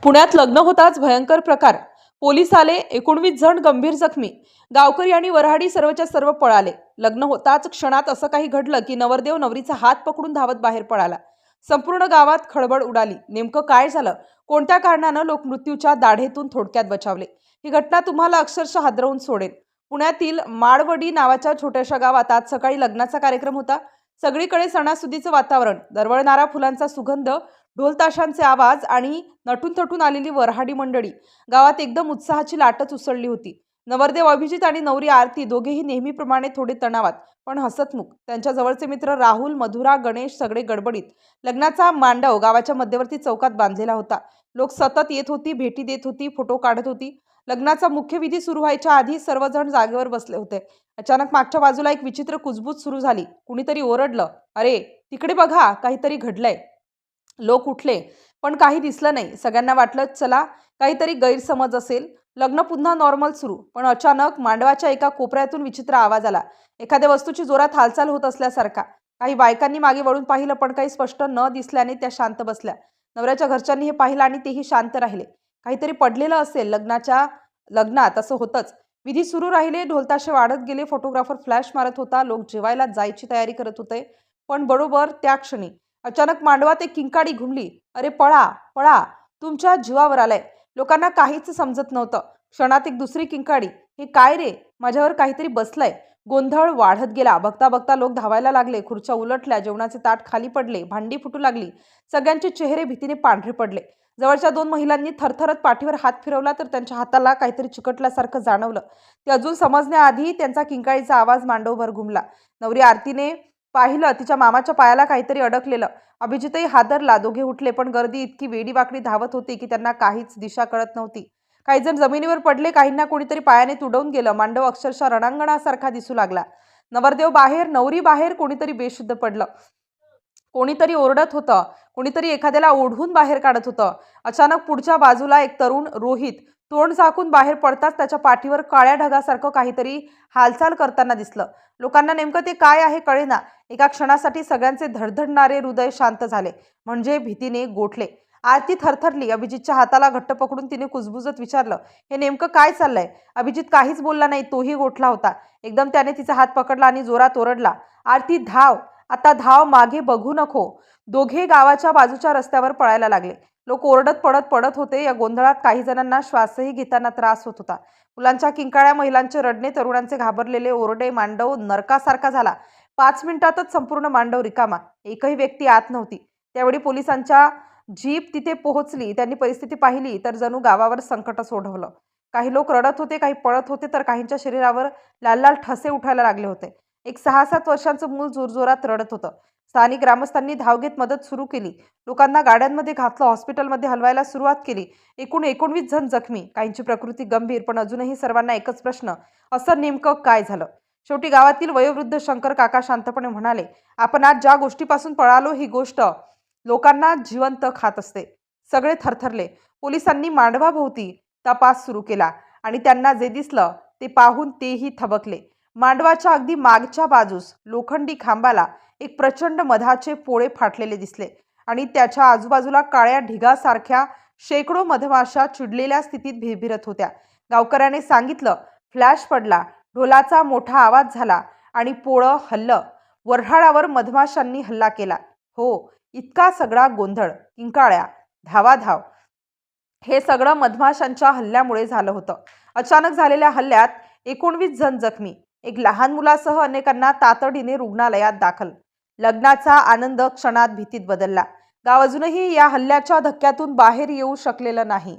पुण्यात लग्न होताच भयंकर प्रकार. पोलीस आले, 19 जण गंभीर जखमी. गावकरी आणि वऱ्हाडी सर्वच्या सर्व पळाले. लग्न होताच क्षणात असं काही घडलं की नवरदेव नवरीचा हात पकडून धावत बाहेर पळाला. संपूर्ण गावात खळबळ उडाली. नेमकं काय झालं? कोणत्या कारणानं लोक मृत्यूच्या दाढेतून थोडक्यात बचावले? ही घटना तुम्हाला अक्षरशः हादरवून सोडेल. पुण्यातील माळवडी नावाच्या छोट्याशा गावात आज सकाळी लग्नाचा कार्यक्रम होता. सगळीकडे सणासुदीचं वातावरण, दरवळणारा फुलांचा सुगंध, ढोल ताशांचे आवाज आणि नटून थटून आलेली वऱ्हाडी मंडळी. गावात एकदम उत्साहाची लाटच उसळली होती. नवरदेव अभिजित आणि नवरी आरती दोघेही नेहमीप्रमाणे थोडे तणावात पण हसतमुख. त्यांच्या जवळचे मित्र राहुल, मधुरा, गणेश सगळे गडबडीत. लग्नाचा मांडव गावाच्या मध्यवर्ती चौकात बांधलेला होता. लोक सतत येत होती, भेटी देत होती, फोटो काढत होती. लग्नाचा मुख्य विधी सुरू व्हायच्या आधी सर्वजण जागेवर बसले होते. अचानक मागच्या बाजूला एक विचित्र कुजबूज सुरू झाली. कुणीतरी ओरडलं, "अरे तिकडे बघा, काहीतरी घडलंय." लोक उठले, पण काही दिसलं नाही. सगळ्यांना वाटलं चला काहीतरी गैरसमज असेल. लग्न पुन्हा नॉर्मल सुरू. पण अचानक मांडवाच्या एका कोपऱ्यातून विचित्र आवाज आला, एखाद्या वस्तूची जोरात हालचाल होत असल्यासारखा. काही बायकांनी मागे वळून पाहिलं, पण काही स्पष्ट न दिसल्याने त्या शांत बसल्या. नवऱ्याच्या घरच्यांनी हे पाहिलं आणि तेही शांत राहिले. काहीतरी पडलेलं असेल. लग्नात असं होतंच. विधी सुरू राहिले, ढोलताशे वाढत गेले, फोटोग्राफर फ्लॅश मारत होता, लोक जेवायला जायची तयारी करत होते. पण बरोबर त्या क्षणी अचानक मांडवात एक किंकाळी घुमली, "अरे पळा पळा, तुमच्या जीवावर आलंय." लोकांना काहीच समजत नव्हतं. क्षणात एक दुसरी किंकाळी, "हे काय रे, माझ्यावर काहीतरी बसलंय." गोंधळ वाढत गेला. बघता बघता लोक धावायला लागले. खुर्च्या उलटल्या, जेवणाचे ताट खाली पडले, भांडी फुटू लागली. सगळ्यांचे चेहरे भीतीने पांढरे पडले. जवळच्या दोन महिलांनी थरथरत पाठीवर हात फिरवला, तर त्यांच्या हाताला काहीतरी चिकटल्यासारखं जाणवलं. ते अजून समजण्याआधी त्यांचा किंकाळीचा आवाज मांडवभर घुमला. नवरी आरतीने पाहिलं, तिच्या मामाच्या पायाला काहीतरी अडकलेलं. अभिजितही हादरला. दोघे उठले, पण गर्दी इतकी वेडीवाकडी धावत होती की त्यांना काहीच दिशा कळत नव्हती. काही जण जमिनीवर पडले, काहींना कोणीतरी पायाने तुडवून गेलं. मांडव अक्षरशः रणांगणासारखा दिसू लागला. नवरदेव बाहेर, नवरी बाहेर, कोणीतरी बेशुद्ध पडलं. कोणीतरी ओरडत होतं, कोणीतरी एखाद्याला ओढून बाहेर काढत होतं. अचानक पुढच्या बाजूला एक तरुण रोहित तोंड झाकून बाहेर पडताच त्याच्या पाठीवर काळ्या ढगासारखं काहीतरी हालचाल करताना दिसलं. लोकांना नेमकं ते काय आहे कळेना. एका क्षणासाठी सगळ्यांचे धडधडणारे हृदय शांत झाले, म्हणजे भीतीने गोठले. आरती थरथरली. अभिजितच्या हाताला घट्ट पकडून तिने कुजबुजत विचारलं, "हे नेमकं काय चाललंय?" अभिजित काहीच बोलला नाही. तोही गोठला होता. एकदम त्याने तिचा हात पकडला आणि जोरात ओरडला, "आरती धाव, आता धाव, मागे बघू नको." दोघे गावाच्या बाजूच्या रस्त्यावर पळायला लागले. लोक ओरडत पडत होते. या गोंधळात काही जणांना श्वासही घेताना त्रास होत होता. मुलांच्या किंकाळ्या, महिलांचे रडणे, तरुणांचे घाबरलेले ओरडे. मांडव नरकासारखा झाला. 5 मिनिटातच संपूर्ण मांडव रिकामा. एकही व्यक्ती आत नव्हती. त्यावेळी पोलिसांच्या जीप तिथे पोहोचली. त्यांनी परिस्थिती पाहिली तर जणू गावावर संकटच ओढवलं. काही लोक रडत होते, काही पळत होते, तर काहींच्या शरीरावर लाल लाल ठसे उठायला लागले होते. एक 6-7 वर्षांचं मूल जोरजोरात रडत होतं. स्थानिक ग्रामस्थांनी धाव घेत मदत सुरू केली. लोकांना गाड्यांमध्ये घातलं, हॉस्पिटलमध्ये हलवायला सुरुवात केली. एकूण 19 जण जखमी. काहींची प्रकृती गंभीर. पण अजूनही सर्वांना एकच प्रश्न, असं नेमकं काय झालं? शेवटी गावातील वयोवृद्ध शंकर काका शांतपणे म्हणाले, "आपण आज ज्या गोष्टीपासून पळालो, ही गोष्ट लोकांना जिवंत खात असते." सगळे थरथरले. पोलिसांनी मांडवाभोवती तपास सुरू केला आणि त्यांना जे दिसलं ते पाहून तेही थबकले. मांडवाच्या अगदी मागच्या बाजूस लोखंडी खांबाला एक प्रचंड मधाचे पोळे फाटलेले दिसले आणि त्याच्या आजूबाजूला काळ्या ढिगासारख्या शेकडो मधमाशा चिडलेल्या स्थितीत भिरभिरत होत्या. गावकऱ्याने सांगितलं, फ्लॅश पडला, ढोलाचा मोठा आवाज झाला आणि पोळं हललं. वऱ्हाडावर मधमाशांनी हल्ला केला. हो, इतका सगळा गोंधळ, किंकाळ्या, धावाधाव, हे सगळं मधमाशांच्या हल्ल्यामुळे झालं होतं. अचानक झालेल्या हल्ल्यात 19 जण जखमी. एक लहान मुलासह अनेकांना तातडीने रुग्णालयात दाखल. लग्नाचा आनंद क्षणात भीतीत बदलला. गाव अजूनही या हल्ल्याच्या धक्क्यातून बाहेर येऊ शकलेलं नाही.